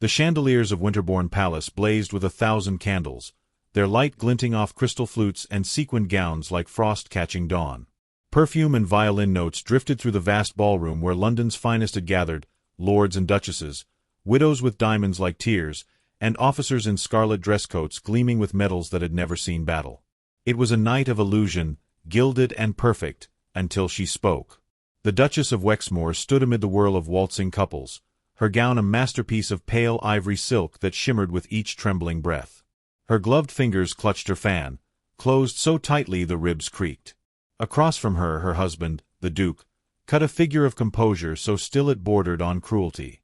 The chandeliers of Winterbourne Palace blazed with 1,000 candles, their light glinting off crystal flutes and sequined gowns like frost catching dawn. Perfume and violin notes drifted through the vast ballroom where London's finest had gathered, lords and duchesses, widows with diamonds like tears, and officers in scarlet dress coats gleaming with medals that had never seen battle. It was a night of illusion, gilded and perfect, until she spoke. The Duchess of Wexmoor stood amid the whirl of waltzing couples, her gown a masterpiece of pale ivory silk that shimmered with each trembling breath. Her gloved fingers clutched her fan, closed so tightly the ribs creaked. Across from her, her husband, the Duke, cut a figure of composure so still it bordered on cruelty.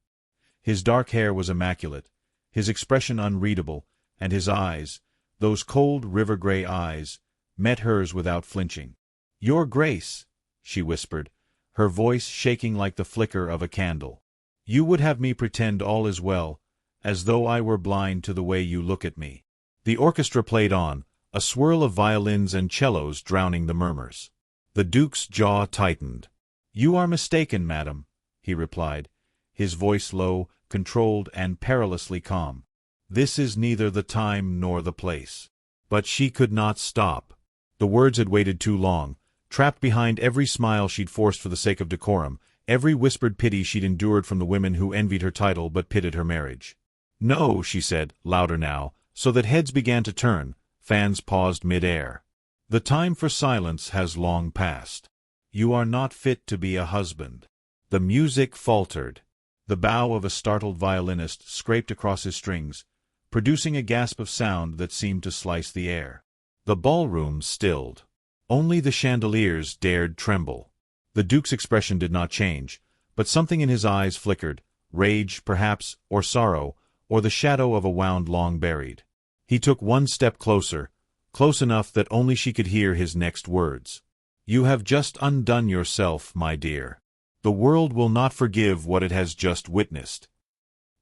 His dark hair was immaculate, his expression unreadable, and his eyes, those cold river-gray eyes, met hers without flinching. "Your Grace," she whispered, her voice shaking like the flicker of a candle. "You would have me pretend all is well, as though I were blind to the way you look at me." The orchestra played on, a swirl of violins and cellos drowning the murmurs. The Duke's jaw tightened. "You are mistaken, madam," he replied, his voice low, controlled, and perilously calm. "This is neither the time nor the place." But she could not stop. The words had waited too long, trapped behind every smile she'd forced for the sake of decorum, every whispered pity she'd endured from the women who envied her title but pitted her marriage. "No," she said, louder now, so that heads began to turn, fans paused mid-air. "The time for silence has long passed. You are not fit to be a husband." The music faltered. The bow of a startled violinist scraped across his strings, producing a gasp of sound that seemed to slice the air. The ballroom stilled. Only the chandeliers dared tremble. The Duke's expression did not change, but something in his eyes flickered, rage, perhaps, or sorrow, or the shadow of a wound long buried. He took one step closer, close enough that only she could hear his next words. "You have just undone yourself, my dear. The world will not forgive what it has just witnessed."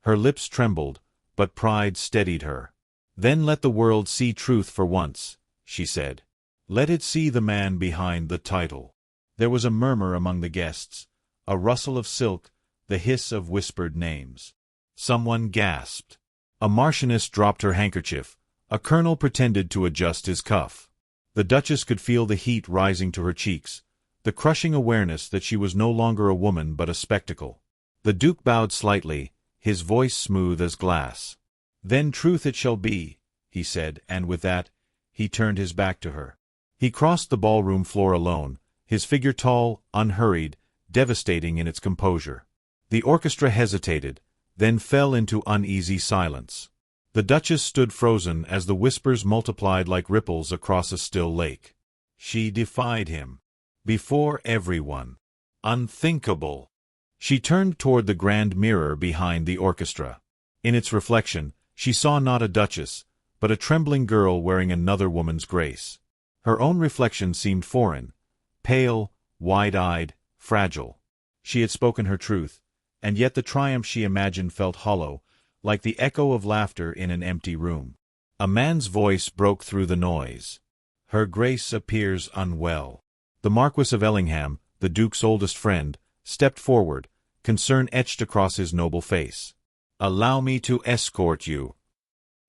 Her lips trembled, but pride steadied her. "Then let the world see truth for once," she said. "Let it see the man behind the title." There was a murmur among the guests, a rustle of silk, the hiss of whispered names. Someone gasped. A marchioness dropped her handkerchief. A colonel pretended to adjust his cuff. The Duchess could feel the heat rising to her cheeks, the crushing awareness that she was no longer a woman but a spectacle. The Duke bowed slightly, his voice smooth as glass. "Then truth it shall be," he said, and with that, he turned his back to her. He crossed the ballroom floor alone, his figure tall, unhurried, devastating in its composure. The orchestra hesitated, then fell into uneasy silence. The Duchess stood frozen as the whispers multiplied like ripples across a still lake. She defied him. Before everyone. Unthinkable. She turned toward the grand mirror behind the orchestra. In its reflection, she saw not a duchess, but a trembling girl wearing another woman's grace. Her own reflection seemed foreign, pale, wide-eyed, fragile. She had spoken her truth, and yet the triumph she imagined felt hollow, like the echo of laughter in an empty room. A man's voice broke through the noise. "Her Grace appears unwell." The Marquis of Ellingham, the Duke's oldest friend, stepped forward, concern etched across his noble face. "Allow me to escort you."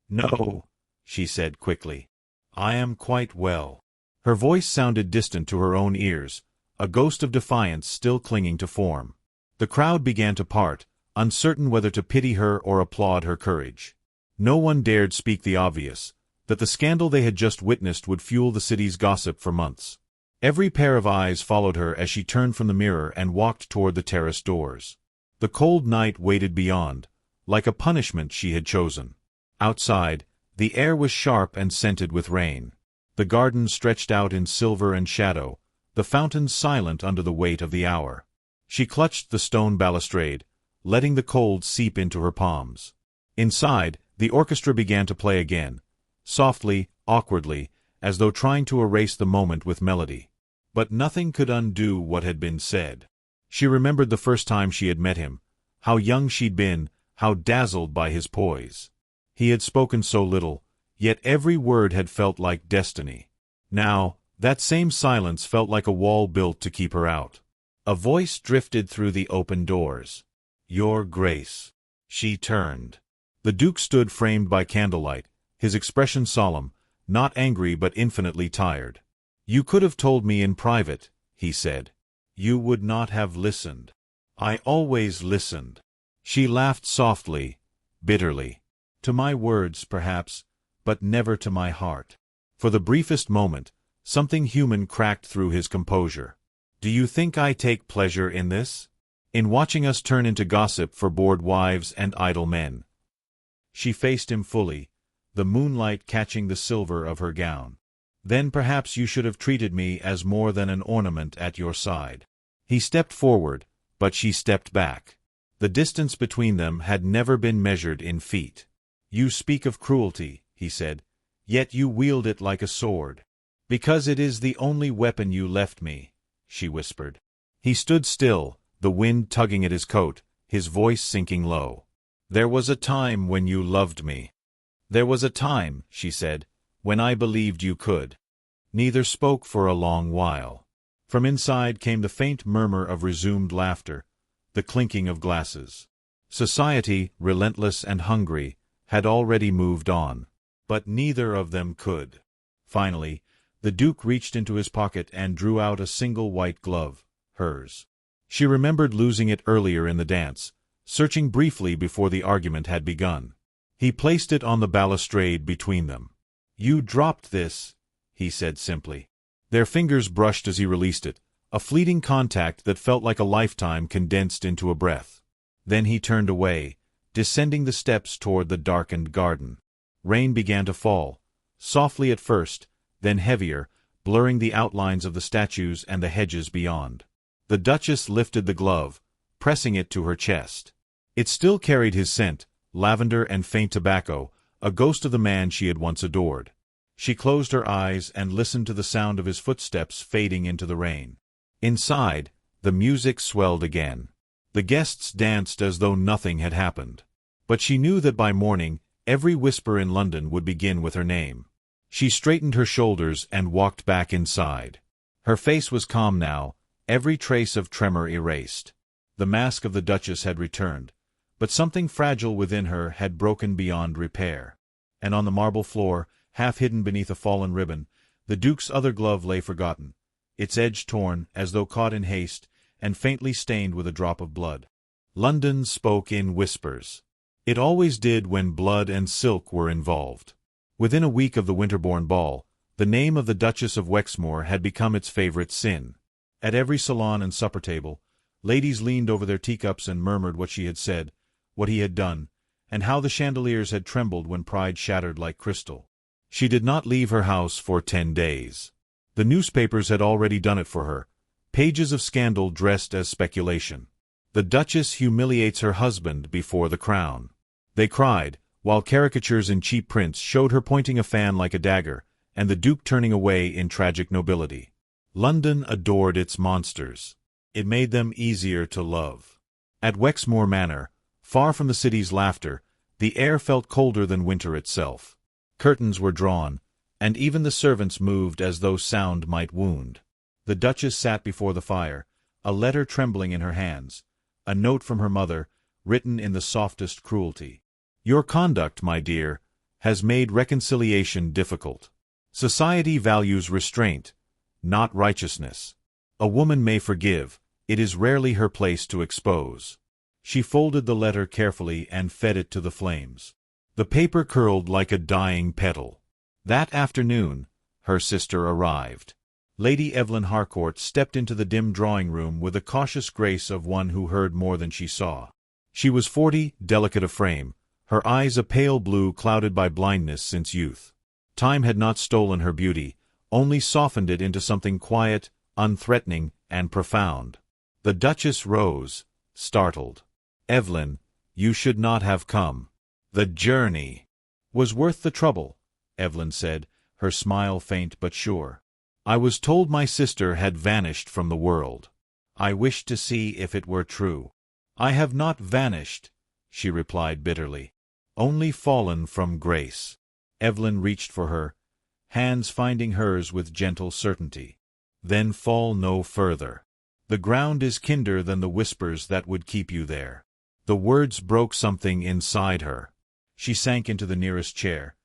"No," she said quickly. "I am quite well." Her voice sounded distant to her own ears, a ghost of defiance still clinging to form. The crowd began to part, uncertain whether to pity her or applaud her courage. No one dared speak the obvious, that the scandal they had just witnessed would fuel the city's gossip for months. Every pair of eyes followed her as she turned from the mirror and walked toward the terrace doors. The cold night waited beyond, like a punishment she had chosen. Outside, the air was sharp and scented with rain. The garden stretched out in silver and shadow, the fountains silent under the weight of the hour. She clutched the stone balustrade, letting the cold seep into her palms. Inside, the orchestra began to play again, softly, awkwardly, as though trying to erase the moment with melody. But nothing could undo what had been said. She remembered the first time she had met him, how young she'd been, how dazzled by his poise. He had spoken so little, yet every word had felt like destiny. Now, that same silence felt like a wall built to keep her out. A voice drifted through the open doors. "Your Grace." She turned. The Duke stood framed by candlelight, his expression solemn, not angry but infinitely tired. "You could have told me in private," he said. "You would not have listened." "I always listened." She laughed softly, bitterly. "To my words, perhaps, but never to my heart." For the briefest moment, something human cracked through his composure. "Do you think I take pleasure in this? In watching us turn into gossip for bored wives and idle men?" She faced him fully, the moonlight catching the silver of her gown. "Then perhaps you should have treated me as more than an ornament at your side." He stepped forward, but she stepped back. The distance between them had never been measured in feet. "You speak of cruelty," he said, "yet you wield it like a sword." "Because it is the only weapon you left me," she whispered. He stood still, the wind tugging at his coat, his voice sinking low. "There was a time when you loved me." "There was a time," she said, "when I believed you could." Neither spoke for a long while. From inside came the faint murmur of resumed laughter, the clinking of glasses. Society, relentless and hungry, had already moved on. But neither of them could. Finally, the Duke reached into his pocket and drew out a single white glove, hers. She remembered losing it earlier in the dance, searching briefly before the argument had begun. He placed it on the balustrade between them. "You dropped this," he said simply. Their fingers brushed as he released it, a fleeting contact that felt like a lifetime condensed into a breath. Then he turned away, descending the steps toward the darkened garden. Rain began to fall, softly at first, then heavier, blurring the outlines of the statues and the hedges beyond. The Duchess lifted the glove, pressing it to her chest. It still carried his scent, lavender and faint tobacco, a ghost of the man she had once adored. She closed her eyes and listened to the sound of his footsteps fading into the rain. Inside, the music swelled again. The guests danced as though nothing had happened. But she knew that by morning, every whisper in London would begin with her name. She straightened her shoulders and walked back inside. Her face was calm now, every trace of tremor erased. The mask of the Duchess had returned, but something fragile within her had broken beyond repair. And on the marble floor, half hidden beneath a fallen ribbon, the Duke's other glove lay forgotten, its edge torn, as though caught in haste, and faintly stained with a drop of blood. London spoke in whispers. It always did when blood and silk were involved. Within a week of the Winterbourne ball, the name of the Duchess of Wexmoor had become its favorite sin. At every salon and supper table, ladies leaned over their teacups and murmured what she had said, what he had done, and how the chandeliers had trembled when pride shattered like crystal. She did not leave her house for 10 days. The newspapers had already done it for her, pages of scandal dressed as speculation. "The Duchess humiliates her husband before the crown," they cried, while caricatures in cheap prints showed her pointing a fan like a dagger, and the Duke turning away in tragic nobility. London adored its monsters. It made them easier to love. At Wexmoor Manor, far from the city's laughter, the air felt colder than winter itself. Curtains were drawn, and even the servants moved as though sound might wound. The Duchess sat before the fire, a letter trembling in her hands, a note from her mother, written in the softest cruelty. "Your conduct, my dear, has made reconciliation difficult. Society values restraint, not righteousness. A woman may forgive, it is rarely her place to expose." She folded the letter carefully and fed it to the flames. The paper curled like a dying petal. That afternoon, her sister arrived. Lady Evelyn Harcourt stepped into the dim drawing-room with the cautious grace of one who heard more than she saw. She was 40, delicate of frame, her eyes a pale blue clouded by blindness since youth. Time had not stolen her beauty, only softened it into something quiet, unthreatening, and profound. The Duchess rose, startled. "Evelyn, you should not have come. The journey was worth the trouble," Evelyn said, her smile faint but sure. "I was told my sister had vanished from the world. I wished to see if it were true." "I have not vanished," she replied bitterly. "Only fallen from grace." Evelyn reached for her, hands finding hers with gentle certainty. "Then fall no further. The ground is kinder than the whispers that would keep you there." The words broke something inside her. She sank into the nearest chair,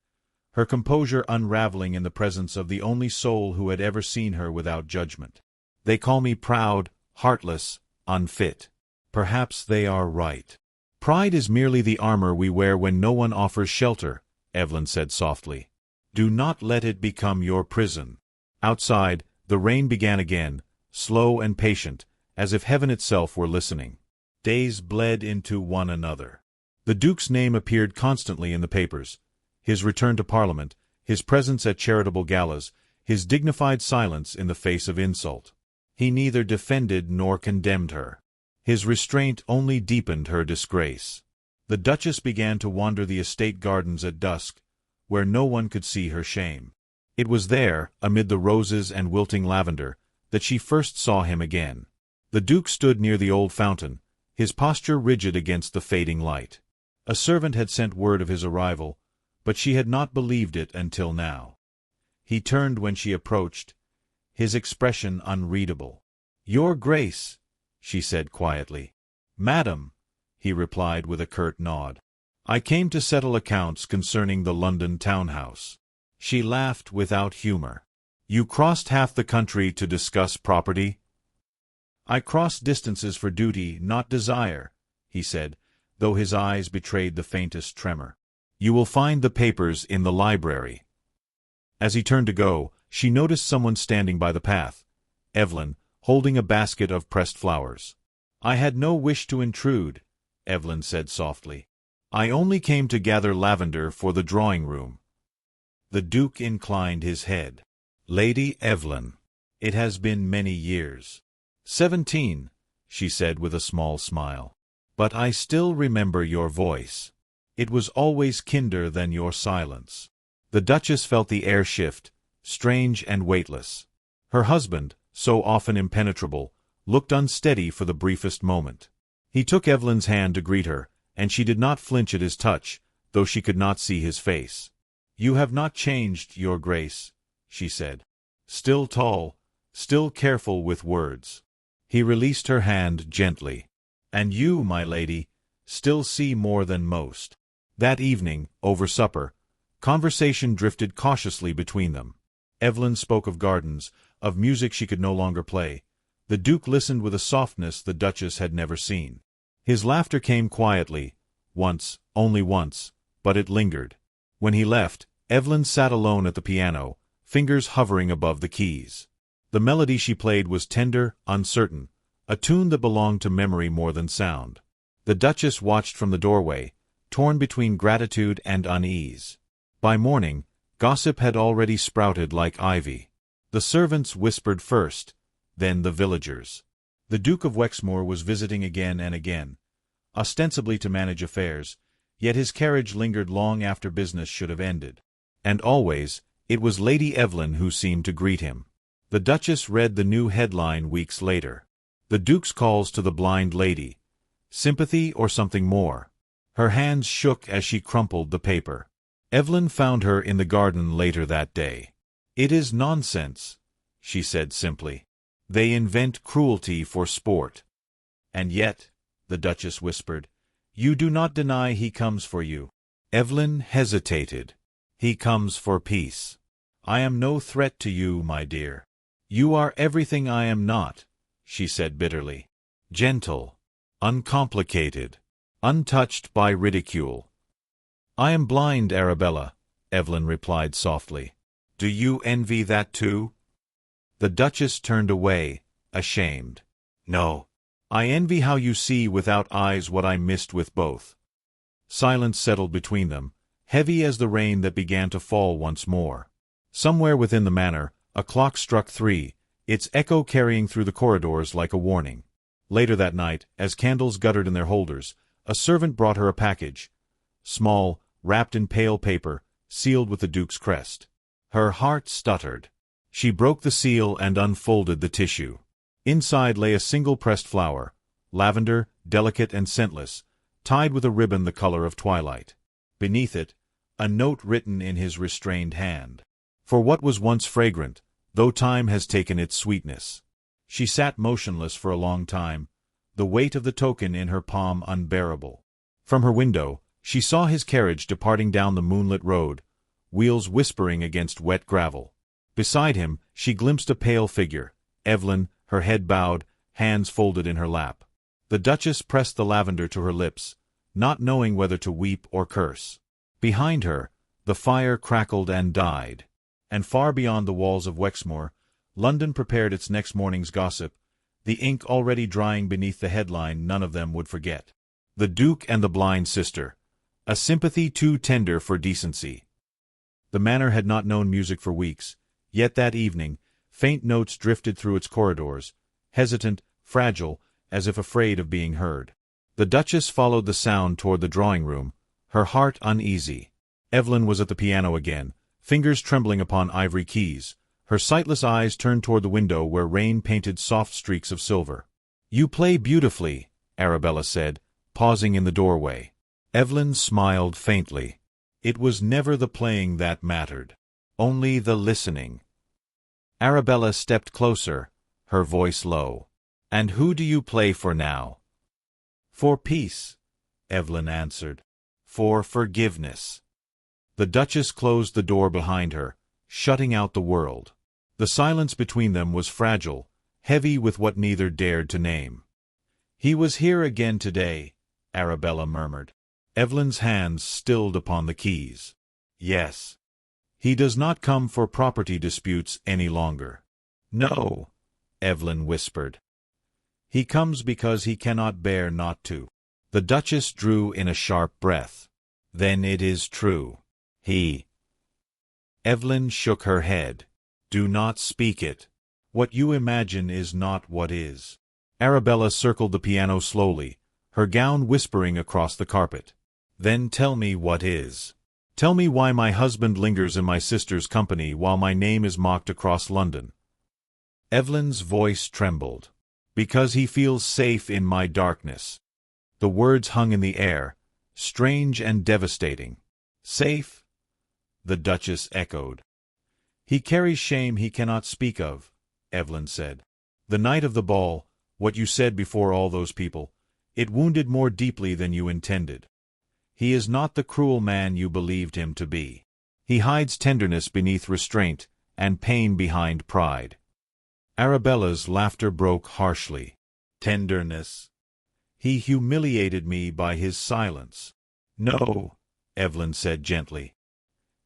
her composure unraveling in the presence of the only soul who had ever seen her without judgment. They call me proud, heartless, unfit. Perhaps they are right. Pride is merely the armor we wear when no one offers shelter, Evelyn said softly. Do not let it become your prison. Outside, the rain began again, slow and patient, as if heaven itself were listening. Days bled into one another. The Duke's name appeared constantly in the papers. His return to Parliament, his presence at charitable galas, his dignified silence in the face of insult. He neither defended nor condemned her. His restraint only deepened her disgrace. The Duchess began to wander the estate gardens at dusk, where no one could see her shame. It was there, amid the roses and wilting lavender, that she first saw him again. The Duke stood near the old fountain, his posture rigid against the fading light. A servant had sent word of his arrival, but she had not believed it until now. He turned when she approached, his expression unreadable. "Your Grace," she said quietly. "Madam," he replied with a curt nod. "I came to settle accounts concerning the London townhouse." She laughed without humor. "You crossed half the country to discuss property?" "I crossed distances for duty, not desire," he said, though his eyes betrayed the faintest tremor. "You will find the papers in the library." As he turned to go, she noticed someone standing by the path. Evelyn, holding a basket of pressed flowers. "I had no wish to intrude," Evelyn said softly. "I only came to gather lavender for the drawing-room." The Duke inclined his head. "Lady Evelyn, it has been many years." 17, she said with a small smile. "But I still remember your voice. It was always kinder than your silence." The Duchess felt the air shift, strange and weightless. Her husband, so often impenetrable, looked unsteady for the briefest moment. He took Evelyn's hand to greet her, and she did not flinch at his touch, though she could not see his face. "You have not changed, Your Grace," she said. Still tall, still careful with words. He released her hand gently. "And you, my lady, still see more than most." That evening, over supper, conversation drifted cautiously between them. Evelyn spoke of gardens, of music she could no longer play. The Duke listened with a softness the Duchess had never seen. His laughter came quietly, once, only once, but it lingered. When he left, Evelyn sat alone at the piano, fingers hovering above the keys. The melody she played was tender, uncertain, a tune that belonged to memory more than sound. The Duchess watched from the doorway, torn between gratitude and unease. By morning, gossip had already sprouted like ivy. The servants whispered first, then the villagers. The Duke of Wexmoor was visiting again and again, ostensibly to manage affairs, yet his carriage lingered long after business should have ended. And always, it was Lady Evelyn who seemed to greet him. The Duchess read the new headline weeks later. The Duke's calls to the blind lady. Sympathy or something more? Her hands shook as she crumpled the paper. Evelyn found her in the garden later that day. "It is nonsense," she said simply. "They invent cruelty for sport." "And yet," the Duchess whispered, "you do not deny he comes for you." Evelyn hesitated. "He comes for peace. I am no threat to you, my dear." "You are everything I am not," she said bitterly. "Gentle, uncomplicated, untouched by ridicule." "I am blind, Arabella," Evelyn replied softly. "Do you envy that too?" The Duchess turned away, ashamed. "No. I envy how you see without eyes what I missed with both." Silence settled between them, heavy as the rain that began to fall once more. Somewhere within the manor, a clock struck 3, its echo carrying through the corridors like a warning. Later that night, as candles guttered in their holders, a servant brought her a package, small, wrapped in pale paper, sealed with the Duke's crest. Her heart stuttered. She broke the seal and unfolded the tissue. Inside lay a single pressed flower, lavender, delicate and scentless, tied with a ribbon the color of twilight. Beneath it, a note written in his restrained hand. "For what was once fragrant, though time has taken its sweetness." She sat motionless for a long time, the weight of the token in her palm unbearable. From her window, She saw his carriage departing down the moonlit road, wheels whispering against wet gravel. Beside him, she glimpsed a pale figure, Evelyn, her head bowed, hands folded in her lap. The Duchess pressed the lavender to her lips, not knowing whether to weep or curse. Behind her, the fire crackled and died. And far beyond the walls of Wexmoor, London prepared its next morning's gossip, the ink already drying beneath the headline none of them would forget. The Duke and the Blind Sister. A sympathy too tender for decency. The manor had not known music for weeks, yet that evening, faint notes drifted through its corridors, hesitant, fragile, as if afraid of being heard. The Duchess followed the sound toward the drawing-room, her heart uneasy. Evelyn was at the piano again, fingers trembling upon ivory keys, her sightless eyes turned toward the window where rain painted soft streaks of silver. "You play beautifully," Arabella said, pausing in the doorway. Evelyn smiled faintly. It was never the playing that mattered, only the listening. Arabella stepped closer, her voice low. "And who do you play for now?" "For peace," Evelyn answered. "For forgiveness." The Duchess closed the door behind her, shutting out the world. The silence between them was fragile, heavy with what neither dared to name. "He was here again today," Arabella murmured. Evelyn's hands stilled upon the keys. "Yes. He does not come for property disputes any longer." "No," Evelyn whispered. "He comes because he cannot bear not to." The Duchess drew in a sharp breath. "Then it is true. He—" Evelyn shook her head. "Do not speak it. What you imagine is not what is." Arabella circled the piano slowly, her gown whispering across the carpet. "Then tell me what is. Tell me why my husband lingers in my sister's company while my name is mocked across London." Evelyn's voice trembled. "Because he feels safe in my darkness." The words hung in the air, strange and devastating. "Safe?" the Duchess echoed. "He carries shame he cannot speak of," Evelyn said. "The night of the ball, what you said before all those people, it wounded more deeply than you intended. He is not the cruel man you believed him to be. He hides tenderness beneath restraint and pain behind pride." Arabella's laughter broke harshly. "Tenderness? He humiliated me by his silence." "No," Evelyn said gently.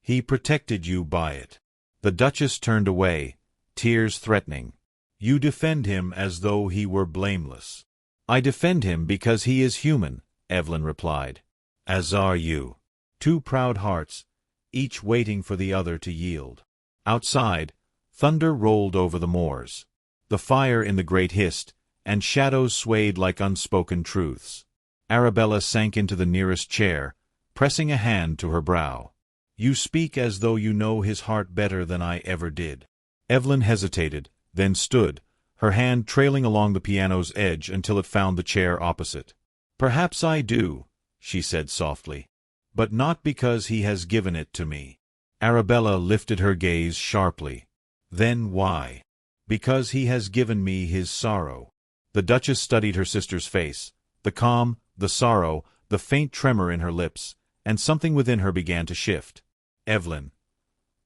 "He protected you by it." The Duchess turned away, tears threatening. "You defend him as though he were blameless." "I defend him because he is human," Evelyn replied. "As are you." Two proud hearts, each waiting for the other to yield. Outside, thunder rolled over the moors. The fire in the grate hissed, and shadows swayed like unspoken truths. Arabella sank into the nearest chair, pressing a hand to her brow. "You speak as though you know his heart better than I ever did." Evelyn hesitated, then stood, her hand trailing along the piano's edge until it found the chair opposite. "Perhaps I do," she said softly, "but not because he has given it to me." Arabella lifted her gaze sharply. "Then why?" "Because he has given me his sorrow." The Duchess studied her sister's face, the calm, the sorrow, the faint tremor in her lips, and something within her began to shift. "Evelyn,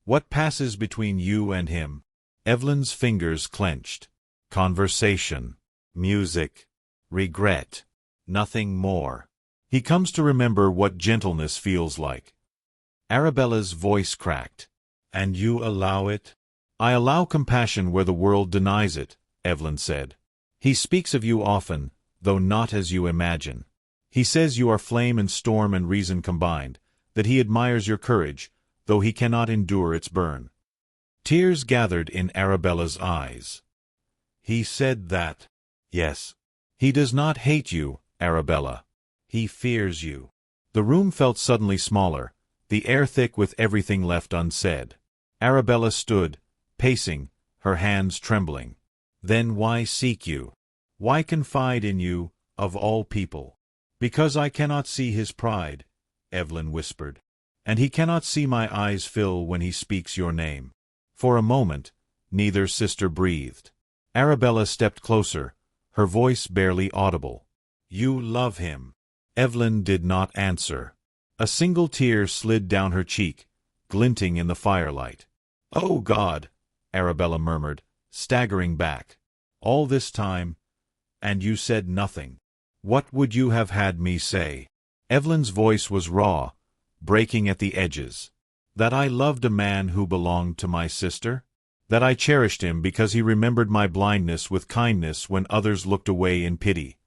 what passes between you and him?" Evelyn's fingers clenched. "Conversation, music, regret, nothing more. He comes to remember what gentleness feels like." Arabella's voice cracked. "And you allow it?" "I allow compassion where the world denies it," Evelyn said. "He speaks of you often, though not as you imagine. He says you are flame and storm and reason combined, that he admires your courage, though he cannot endure its burn." Tears gathered in Arabella's eyes. "He said that?" "Yes." "He does not hate you, Arabella. He fears you." The room felt suddenly smaller, the air thick with everything left unsaid. Arabella stood, pacing, her hands trembling. "Then why seek you? Why confide in you, of all people?" "Because I cannot see his pride," Evelyn whispered. "And he cannot see my eyes fill when he speaks your name." For a moment, neither sister breathed. Arabella stepped closer, her voice barely audible. "You love him." Evelyn did not answer. A single tear slid down her cheek, glinting in the firelight. "Oh God!" Arabella murmured, staggering back. "All this time, and you said nothing. What would you have had me say?" Evelyn's voice was raw, breaking at the edges. "That I loved a man who belonged to my sister? That I cherished him because he remembered my blindness with kindness when others looked away in pity?"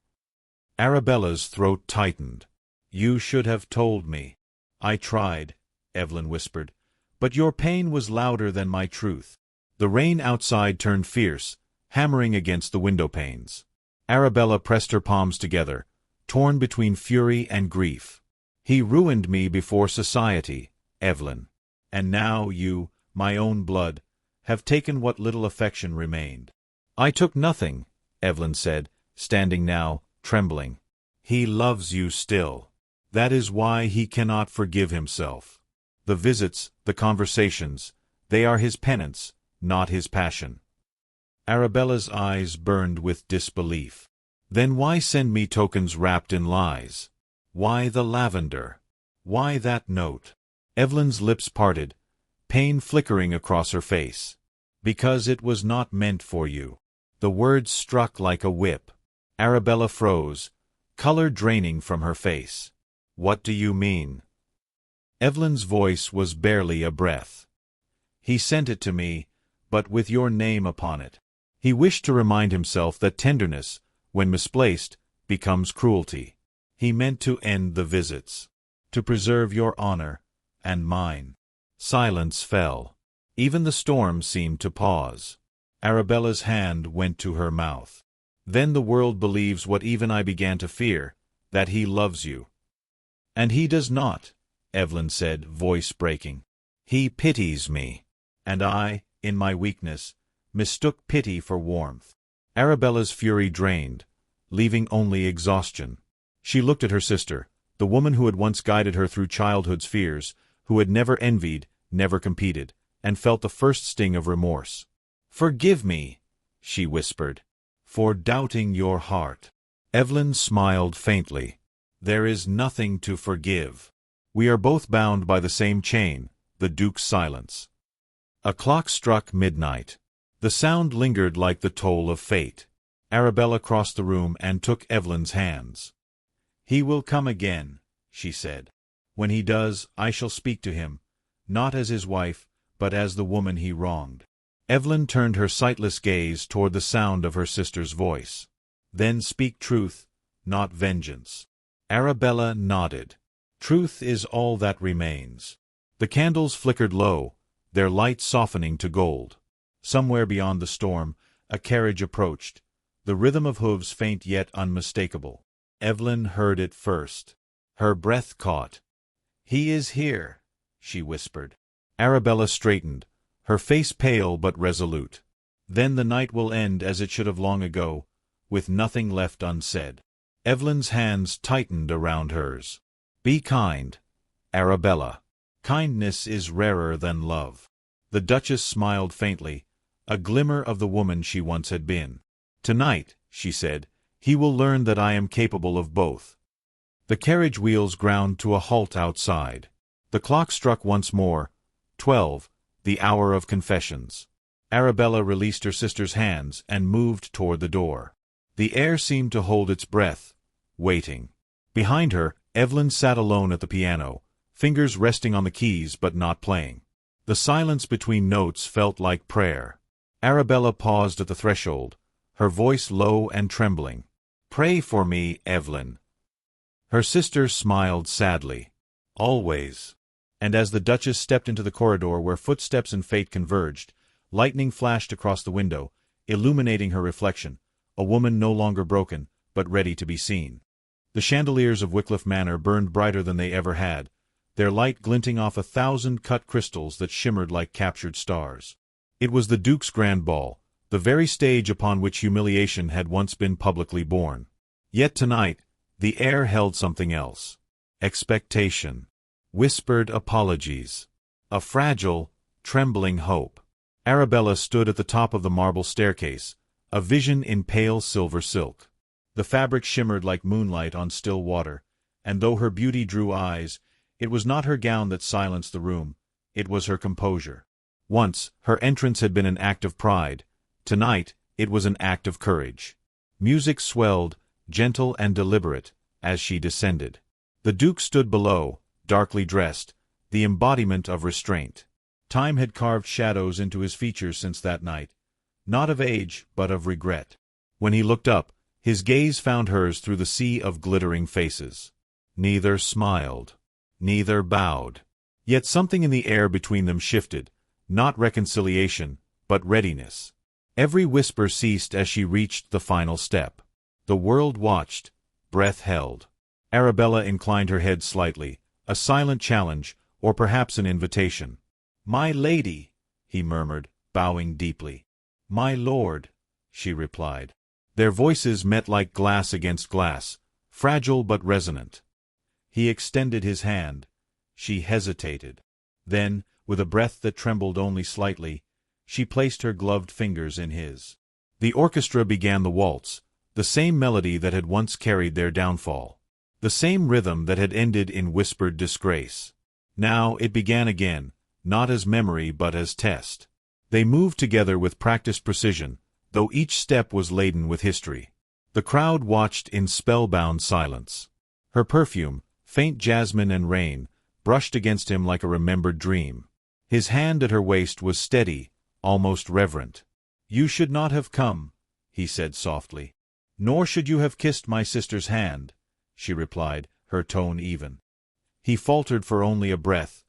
Arabella's throat tightened. "You should have told me." "I tried," Evelyn whispered, "but your pain was louder than my truth." The rain outside turned fierce, hammering against the window panes. Arabella pressed her palms together, torn between fury and grief. "He ruined me before society, Evelyn. And now you, my own blood, have taken what little affection remained." "I took nothing," Evelyn said, standing now, trembling. "He loves you still. That is why he cannot forgive himself. The visits, the conversations, they are his penance, not his passion." Arabella's eyes burned with disbelief. "Then why send me tokens wrapped in lies? Why the lavender? Why that note?" Evelyn's lips parted, pain flickering across her face. "Because it was not meant for you." The words struck like a whip. Arabella froze, color draining from her face. "What do you mean?" Evelyn's voice was barely a breath. "He sent it to me, but with your name upon it." He wished to remind himself that tenderness, when misplaced, becomes cruelty. He meant to end the visits, to preserve your honor, and mine. Silence fell. Even the storm seemed to pause. Arabella's hand went to her mouth. "Then the world believes what even I began to fear, that he loves you." "And he does not," Evelyn said, voice breaking. "He pities me. And I, in my weakness, mistook pity for warmth." Arabella's fury drained, leaving only exhaustion. She looked at her sister, the woman who had once guided her through childhood's fears, who had never envied, never competed, and felt the first sting of remorse. "Forgive me," she whispered, "for doubting your heart." Evelyn smiled faintly. "There is nothing to forgive. We are both bound by the same chain, the Duke's silence." A clock struck midnight. The sound lingered like the toll of fate. Arabella crossed the room and took Evelyn's hands. "He will come again," she said. "When he does, I shall speak to him, not as his wife, but as the woman he wronged." Evelyn turned her sightless gaze toward the sound of her sister's voice. "Then speak truth, not vengeance." Arabella nodded. "Truth is all that remains." The candles flickered low, their light softening to gold. Somewhere beyond the storm, a carriage approached, the rhythm of hooves faint yet unmistakable. Evelyn heard it first. Her breath caught. "He is here," she whispered. Arabella straightened, her face pale but resolute. "Then the night will end as it should have long ago, with nothing left unsaid." Evelyn's hands tightened around hers. "Be kind, Arabella. Kindness is rarer than love." The Duchess smiled faintly, a glimmer of the woman she once had been. "Tonight," she said, "he will learn that I am capable of both." The carriage wheels ground to a halt outside. The clock struck once more, 12, the hour of confessions. Arabella released her sister's hands and moved toward the door. The air seemed to hold its breath, waiting. Behind her, Evelyn sat alone at the piano, fingers resting on the keys but not playing. The silence between notes felt like prayer. Arabella paused at the threshold, her voice low and trembling. "Pray for me, Evelyn." Her sister smiled sadly. "Always." And as the Duchess stepped into the corridor where footsteps and fate converged, lightning flashed across the window, illuminating her reflection, a woman no longer broken, but ready to be seen. The chandeliers of Wycliffe Manor burned brighter than they ever had, their light glinting off 1,000 cut crystals that shimmered like captured stars. It was the Duke's grand ball, the very stage upon which humiliation had once been publicly borne. Yet tonight, the air held something else. Expectation. Whispered apologies. A fragile, trembling hope. Arabella stood at the top of the marble staircase, a vision in pale silver silk. The fabric shimmered like moonlight on still water, and though her beauty drew eyes, It was not her gown that silenced the room, it was her composure. Once, her entrance had been an act of pride. Tonight, it was an act of courage. Music swelled, gentle and deliberate, as she descended. The Duke stood below, darkly dressed, the embodiment of restraint. Time had carved shadows into his features since that night, not of age, but of regret. When he looked up, his gaze found hers through the sea of glittering faces. Neither smiled, neither bowed. Yet something in the air between them shifted, not reconciliation, but readiness. Every whisper ceased as she reached the final step. The world watched, breath held. Arabella inclined her head slightly, a silent challenge, or perhaps an invitation. "My lady," he murmured, bowing deeply. "My lord," she replied. Their voices met like glass against glass, fragile but resonant. He extended his hand. She hesitated. Then, with a breath that trembled only slightly, she placed her gloved fingers in his. The orchestra began the waltz, the same melody that had once carried their downfall, the same rhythm that had ended in whispered disgrace. Now it began again, not as memory but as test. They moved together with practiced precision, though each step was laden with history. The crowd watched in spellbound silence. Her perfume, faint jasmine and rain, brushed against him like a remembered dream. His hand at her waist was steady, almost reverent. "You should not have come," he said softly. "Nor should you have kissed my sister's hand," she replied, her tone even. He faltered for only a breath,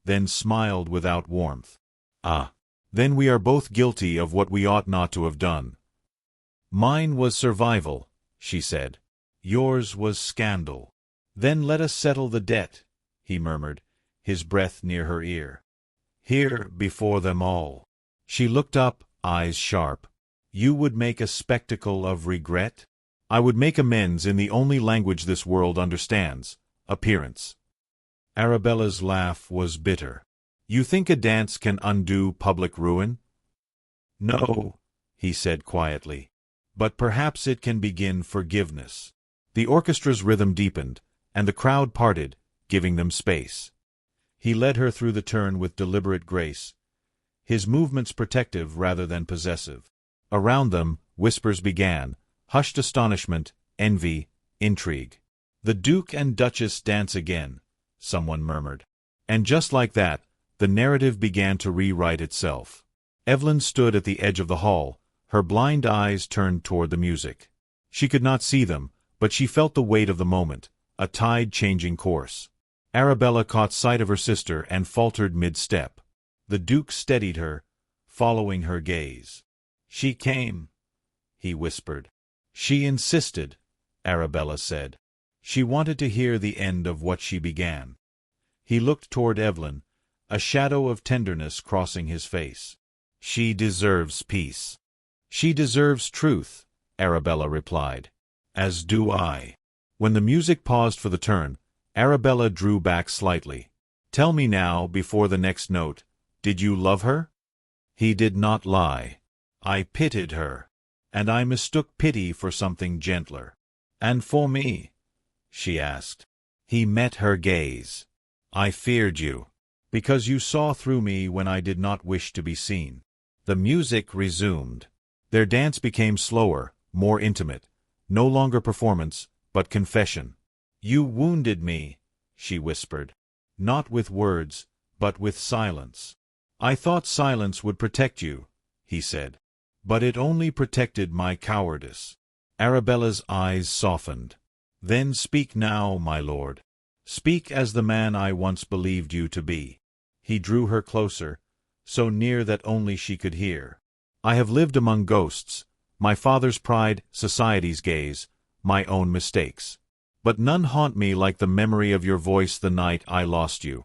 then smiled without warmth. "Ah, then we are both guilty of what we ought not to have done." "Mine was survival," she said. "Yours was scandal." "Then let us settle the debt," he murmured, his breath near her ear. "Here, before them all." She looked up, eyes sharp. "You would make a spectacle of regret?" "I would make amends in the only language this world understands, appearance." Arabella's laugh was bitter. "You think a dance can undo public ruin?" "No," he said quietly. "But perhaps it can begin forgiveness." The orchestra's rhythm deepened, and the crowd parted, giving them space. He led her through the turn with deliberate grace, his movements protective rather than possessive. Around them, whispers began, hushed astonishment, envy, intrigue. "The Duke and Duchess dance again," someone murmured. And just like that, the narrative began to rewrite itself. Evelyn stood at the edge of the hall, her blind eyes turned toward the music. She could not see them, but she felt the weight of the moment, a tide changing course. Arabella caught sight of her sister and faltered mid-step. The Duke steadied her, following her gaze. "She came," he whispered. "She insisted," Arabella said. "She wanted to hear the end of what she began." He looked toward Evelyn, a shadow of tenderness crossing his face. "She deserves peace." "She deserves truth," Arabella replied. "As do I." When the music paused for the turn, Arabella drew back slightly. "Tell me now, before the next note, did you love her?" He did not lie. "I pitied her, and I mistook pity for something gentler." "And for me?" she asked. He met her gaze. "I feared you, because you saw through me when I did not wish to be seen." The music resumed. Their dance became slower, more intimate, no longer performance, but confession. "You wounded me," she whispered. "Not with words, but with silence." "I thought silence would protect you," he said. "But it only protected my cowardice." Arabella's eyes softened. "Then speak now, my lord. Speak as the man I once believed you to be." He drew her closer, so near that only she could hear. "I have lived among ghosts, my father's pride, society's gaze, my own mistakes. But none haunt me like the memory of your voice the night I lost you."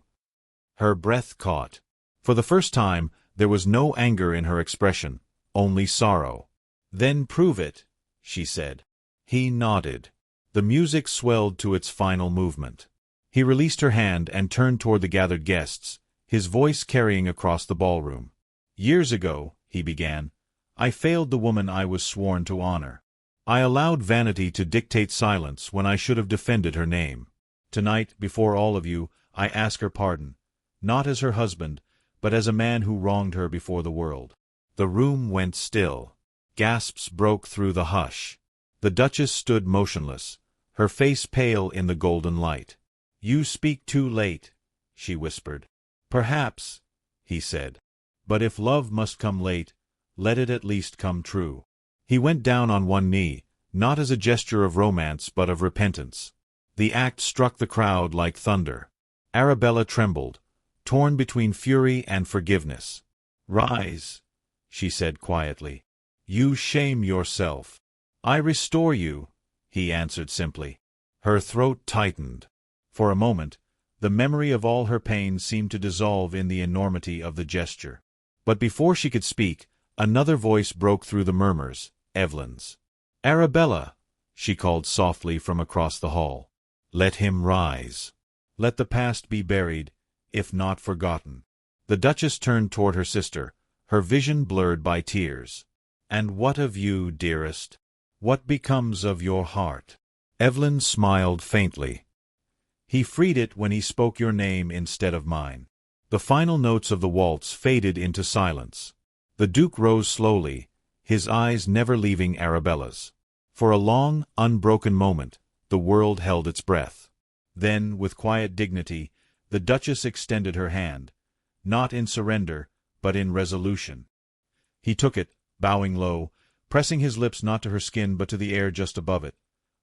Her breath caught. For the first time, there was no anger in her expression, only sorrow. "Then prove it," she said. He nodded. The music swelled to its final movement. He released her hand and turned toward the gathered guests, his voice carrying across the ballroom. "Years ago," he began, "I failed the woman I was sworn to honor. I allowed vanity to dictate silence when I should have defended her name. Tonight, before all of you, I ask her pardon, not as her husband, but as a man who wronged her before the world." The room went still. Gasps broke through the hush. The Duchess stood motionless, her face pale in the golden light. "You speak too late," she whispered. "Perhaps," he said. "But if love must come late, let it at least come true." He went down on one knee, not as a gesture of romance but of repentance. The act struck the crowd like thunder. Arabella trembled, torn between fury and forgiveness. "Rise," she said quietly. "You shame yourself." "I restore you," he answered simply. Her throat tightened. For a moment, the memory of all her pain seemed to dissolve in the enormity of the gesture. But before she could speak, another voice broke through the murmurs, Evelyn's. "Arabella," she called softly from across the hall. "Let him rise. Let the past be buried, if not forgotten." The Duchess turned toward her sister, her vision blurred by tears. "And what of you, dearest? What becomes of your heart?" Evelyn smiled faintly. "He freed it when he spoke your name instead of mine." The final notes of the waltz faded into silence. The Duke rose slowly, his eyes never leaving Arabella's. For a long, unbroken moment, the world held its breath. Then, with quiet dignity, the Duchess extended her hand, not in surrender, but in resolution. He took it, bowing low, pressing his lips not to her skin but to the air just above it,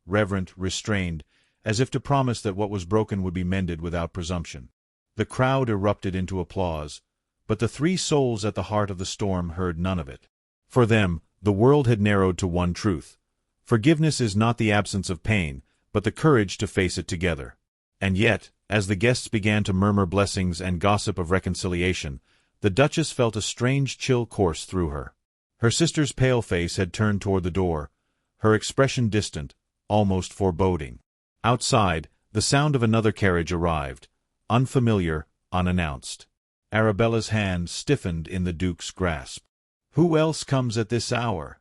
reverent, restrained, as if to promise that what was broken would be mended without presumption. The crowd erupted into applause, but the three souls at the heart of the storm heard none of it. For them, the world had narrowed to one truth. Forgiveness is not the absence of pain, but the courage to face it together. And yet, as the guests began to murmur blessings and gossip of reconciliation, the Duchess felt a strange chill course through her. Her sister's pale face had turned toward the door, her expression distant, almost foreboding. Outside, the sound of another carriage arrived, unfamiliar, unannounced. Arabella's hand stiffened in the Duke's grasp. "Who else comes at this hour?"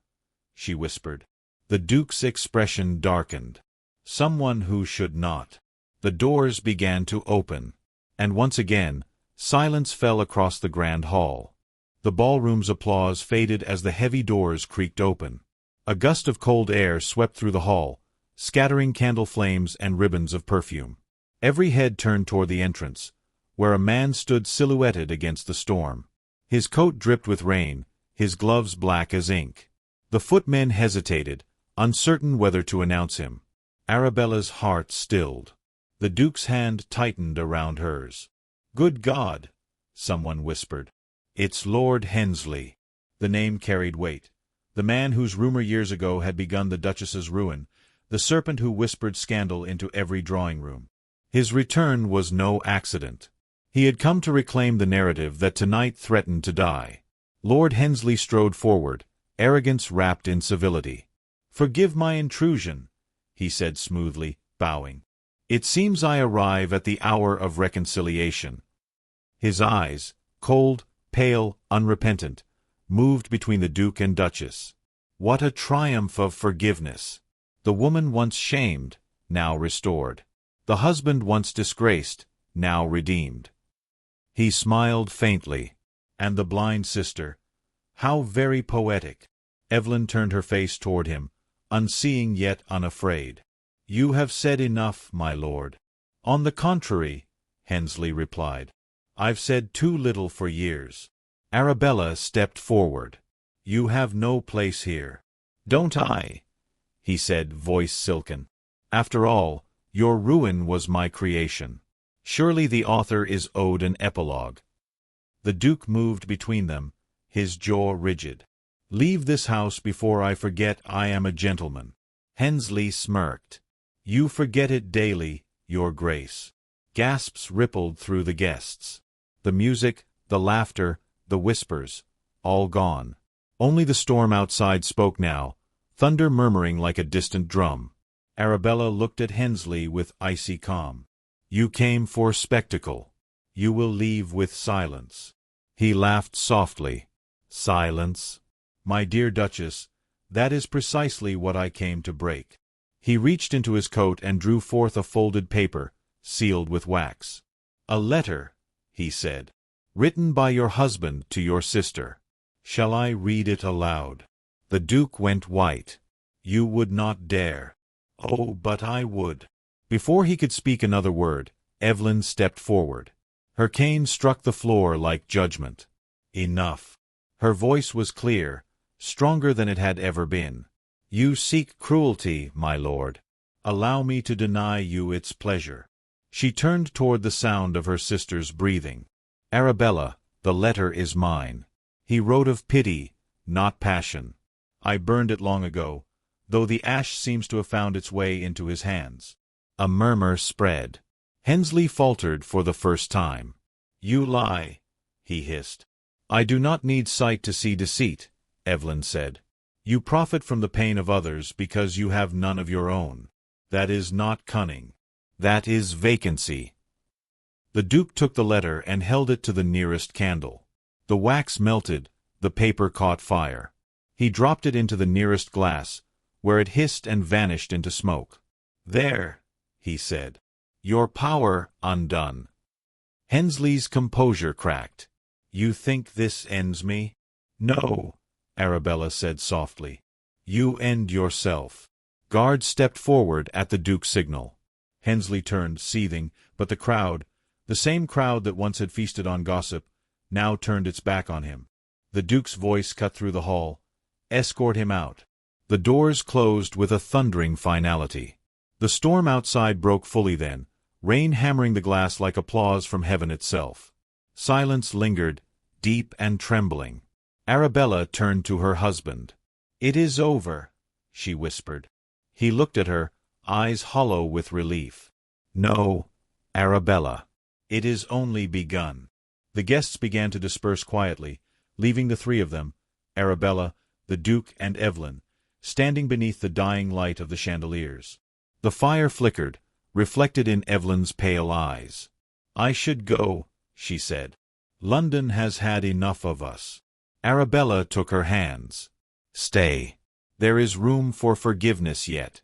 she whispered. The Duke's expression darkened. "Someone who should not." The doors began to open, and once again, silence fell across the grand hall. The ballroom's applause faded as the heavy doors creaked open. A gust of cold air swept through the hall, scattering candle flames and ribbons of perfume. Every head turned toward the entrance, where a man stood silhouetted against the storm. His coat dripped with rain, his gloves black as ink. The footmen hesitated, uncertain whether to announce him. Arabella's heart stilled. The Duke's hand tightened around hers. "Good God!" someone whispered. "It's Lord Hensley." The name carried weight. The man whose rumor years ago had begun the Duchess's ruin, the serpent who whispered scandal into every drawing-room. His return was no accident. He had come to reclaim the narrative that tonight threatened to die. Lord Hensley strode forward, arrogance wrapped in civility. "Forgive my intrusion," he said smoothly, bowing. "It seems I arrive at the hour of reconciliation." His eyes, cold, pale, unrepentant, moved between the Duke and Duchess. What a triumph of forgiveness! The woman once shamed, now restored. The husband once disgraced, now redeemed. He smiled faintly. And the blind sister. How very poetic. Evelyn turned her face toward him, unseeing yet unafraid. "You have said enough, my lord." "On the contrary," Hensley replied. "I've said too little for years." Arabella stepped forward. "You have no place here." "Don't I?" he said, voice silken. "After all, your ruin was my creation. Surely the author is owed an epilogue." The Duke moved between them, his jaw rigid. "Leave this house before I forget I am a gentleman." Hensley smirked. "You forget it daily, your grace." Gasps rippled through the guests. The music, the laughter, the whispers, all gone. Only the storm outside spoke now, thunder murmuring like a distant drum. Arabella looked at Hensley with icy calm. "You came for spectacle. You will leave with silence." He laughed softly. "Silence? My dear Duchess, that is precisely what I came to break." He reached into his coat and drew forth a folded paper, sealed with wax. "A letter," he said. "Written by your husband to your sister. Shall I read it aloud?" The Duke went white. "You would not dare." "Oh, but I would." Before he could speak another word, Evelyn stepped forward. Her cane struck the floor like judgment. "Enough." Her voice was clear, stronger than it had ever been. "You seek cruelty, my lord. Allow me to deny you its pleasure." She turned toward the sound of her sister's breathing. "Arabella, the letter is mine. He wrote of pity, not passion. I burned it long ago, though the ash seems to have found its way into his hands." A murmur spread. Hensley faltered for the first time. "You lie," he hissed. "I do not need sight to see deceit," Evelyn said. "You profit from the pain of others because you have none of your own. That is not cunning. That is vacancy." The Duke took the letter and held it to the nearest candle. The wax melted, the paper caught fire. He dropped it into the nearest glass, where it hissed and vanished into smoke. "There," he said. "Your power undone." Hensley's composure cracked. "You think this ends me?" "No," Arabella said softly. "You end yourself." Guards stepped forward at the Duke's signal. Hensley turned, seething, but the crowd, the same crowd that once had feasted on gossip, now turned its back on him. The Duke's voice cut through the hall. "Escort him out." The doors closed with a thundering finality. The storm outside broke fully then, rain hammering the glass like applause from heaven itself. Silence lingered, deep and trembling. Arabella turned to her husband. "It is over," she whispered. He looked at her, eyes hollow with relief. "No, Arabella. It is only begun." The guests began to disperse quietly, leaving the three of them, Arabella, the Duke, and Evelyn, standing beneath the dying light of the chandeliers. The fire flickered, reflected in Evelyn's pale eyes. "I should go," she said. "London has had enough of us." Arabella took her hands. "Stay. There is room for forgiveness yet."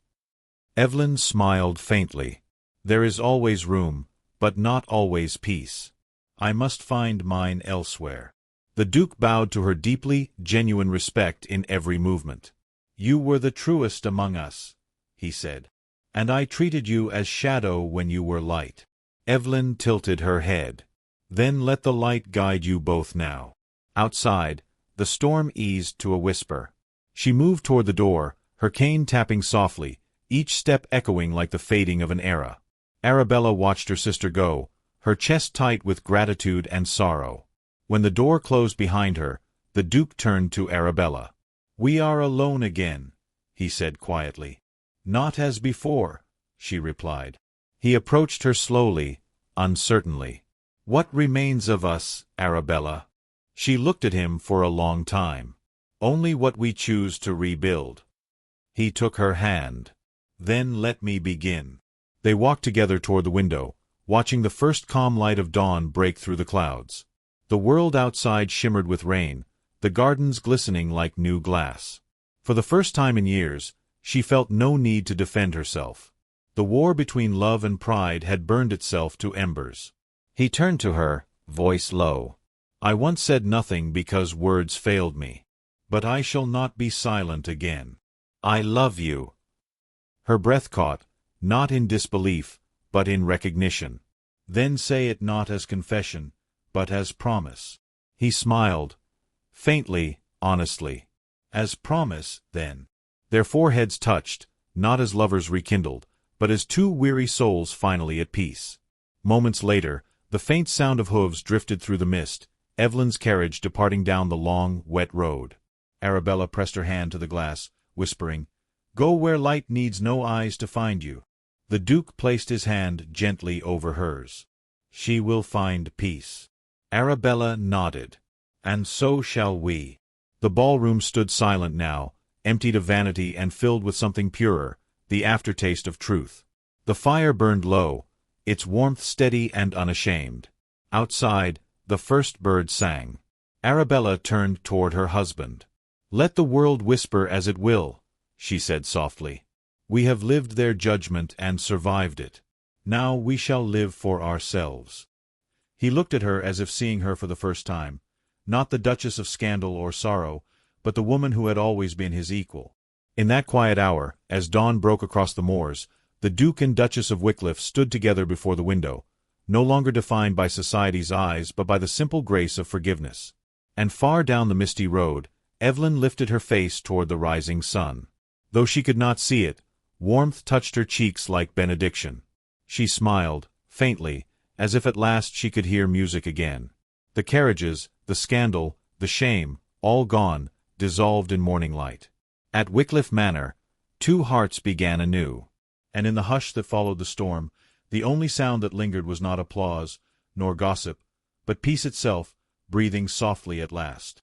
Evelyn smiled faintly. "There is always room, but not always peace. I must find mine elsewhere." The Duke bowed to her deeply, genuine respect in every movement. "You were the truest among us," he said, "and I treated you as shadow when you were light." Evelyn tilted her head. "Then let the light guide you both now." Outside, the storm eased to a whisper. She moved toward the door, her cane tapping softly, each step echoing like the fading of an era. Arabella watched her sister go, her chest tight with gratitude and sorrow. When the door closed behind her, the Duke turned to Arabella. "We are alone again," he said quietly. "Not as before," she replied. He approached her slowly, uncertainly. "What remains of us, Arabella?" She looked at him for a long time. "Only what we choose to rebuild." He took her hand. "Then let me begin." They walked together toward the window, watching the first calm light of dawn break through the clouds. The world outside shimmered with rain, the gardens glistening like new glass. For the first time in years, she felt no need to defend herself. The war between love and pride had burned itself to embers. He turned to her, voice low. "I once said nothing because words failed me. But I shall not be silent again. I love you." Her breath caught, not in disbelief, but in recognition. "Then say it not as confession, but as promise." He smiled, faintly, honestly. "As promise, then." Their foreheads touched, not as lovers rekindled, but as two weary souls finally at peace. Moments later, the faint sound of hooves drifted through the mist, Evelyn's carriage departing down the long, wet road. Arabella pressed her hand to the glass, whispering, "Go where light needs no eyes to find you." The Duke placed his hand gently over hers. "She will find peace." Arabella nodded. "And so shall we." The ballroom stood silent now, emptied of vanity and filled with something purer, the aftertaste of truth. The fire burned low, its warmth steady and unashamed. Outside, the first bird sang. Arabella turned toward her husband. "Let the world whisper as it will," she said softly. "We have lived their judgment and survived it. Now we shall live for ourselves." He looked at her as if seeing her for the first time, not the Duchess of scandal or sorrow, but the woman who had always been his equal. In that quiet hour, as dawn broke across the moors, the Duke and Duchess of Wycliffe stood together before the window, no longer defined by society's eyes but by the simple grace of forgiveness. And far down the misty road, Evelyn lifted her face toward the rising sun. Though she could not see it, warmth touched her cheeks like benediction. She smiled, faintly, as if at last she could hear music again. The carriages, the scandal, the shame, all gone, dissolved in morning light. At Wycliffe Manor, two hearts began anew. And in the hush that followed the storm, the only sound that lingered was not applause, nor gossip, but peace itself, breathing softly at last.